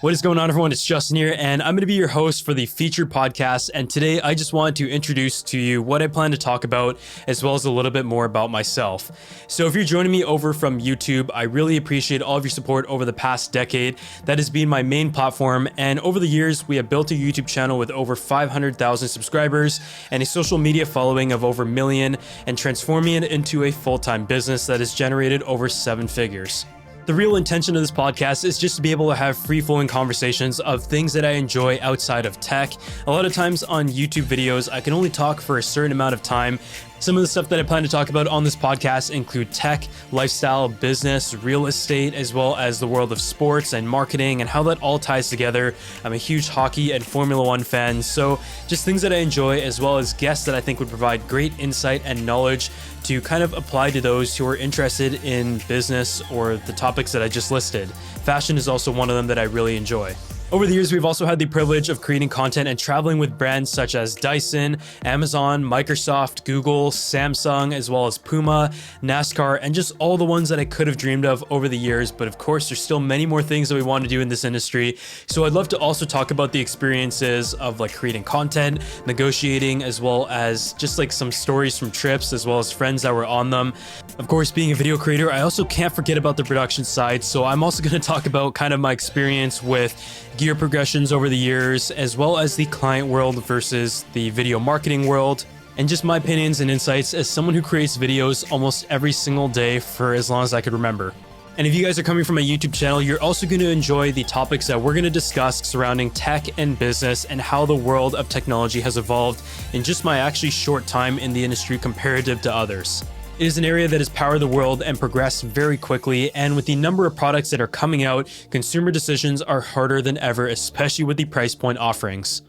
What is going on, everyone? It's Justin here, and I'm going to be your host for the Featured Podcast. And today I just wanted to introduce to you what I plan to talk about, as well as a little bit more about myself. So if you're joining me over from YouTube, I really appreciate all of your support over the past decade. That has been my main platform. And over the years, we have built a YouTube channel with over 500,000 subscribers and a social media following of over 1 million, and transforming it into a full-time business that has generated over 7 figures. The real intention of this podcast is just to be able to have free-flowing conversations of things that I enjoy outside of tech. A lot of times on YouTube videos, I can only talk for a certain amount of time. Some of the stuff that I plan to talk about on this podcast include tech, lifestyle, business, real estate, as well as the world of sports and marketing and how that all ties together. I'm a huge hockey and Formula One fan, so just things that I enjoy, as well as guests that I think would provide great insight and knowledge to kind of apply to those who are interested in business or the topics that I just listed. Fashion is also one of them that I really enjoy. Over the years, we've also had the privilege of creating content and traveling with brands such as Dyson, Amazon, Microsoft, Google, Samsung, as well as Puma, NASCAR, and just all the ones that I could have dreamed of over the years. But of course, there's still many more things that we want to do in this industry. So I'd love to also talk about the experiences of like creating content, negotiating, as well as just like some stories from trips, as well as friends that were on them. Of course, being a video creator, I also can't forget about the production side. So I'm also going to talk about kind of my experience with gear progressions over the years, as well as the client world versus the video marketing world, and just my opinions and insights as someone who creates videos almost every single day for as long as I could remember. And if you guys are coming from a YouTube channel, you're also going to enjoy the topics that we're going to discuss surrounding tech and business and how the world of technology has evolved in just my actually short time in the industry comparative to others. It is an area that has powered the world and progressed very quickly, and with the number of products that are coming out, consumer decisions are harder than ever, especially with the price point offerings.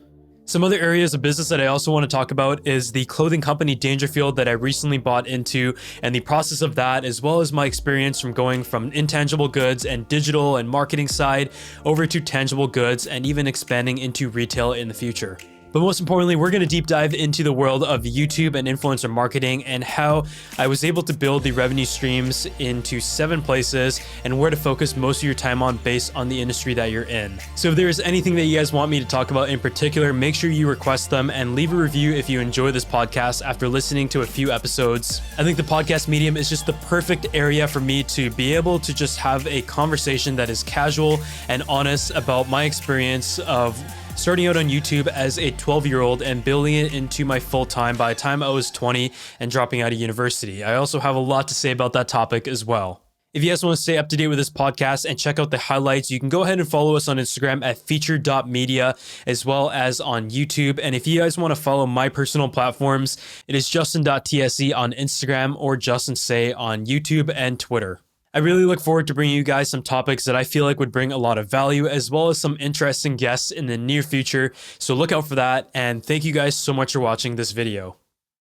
Some other areas of business that I also want to talk about is the clothing company Dangerfield that I recently bought into, and the process of that, as well as my experience from going from intangible goods and digital and marketing side over to tangible goods and even expanding into retail in the future. But most importantly, we're going to deep dive into the world of YouTube and influencer marketing and how I was able to build the revenue streams into 7 places and where to focus most of your time on based on the industry that you're in. So if there's anything that you guys want me to talk about in particular, make sure you request them and leave a review if you enjoy this podcast after listening to a few episodes. I think the podcast medium is just the perfect area for me to be able to just have a conversation that is casual and honest about my experience of starting out on YouTube as a 12-year-old and building it into my full-time by the time I was 20 and dropping out of university. I also have a lot to say about that topic as well. If you guys want to stay up to date with this podcast and check out the highlights, you can go ahead and follow us on Instagram at featured.media, as well as on YouTube. And if you guys want to follow my personal platforms, it is justin.tse on Instagram or justinsay on YouTube and Twitter. I really look forward to bringing you guys some topics that I feel like would bring a lot of value, as well as some interesting guests in the near future. So look out for that. And thank you guys so much for watching this video.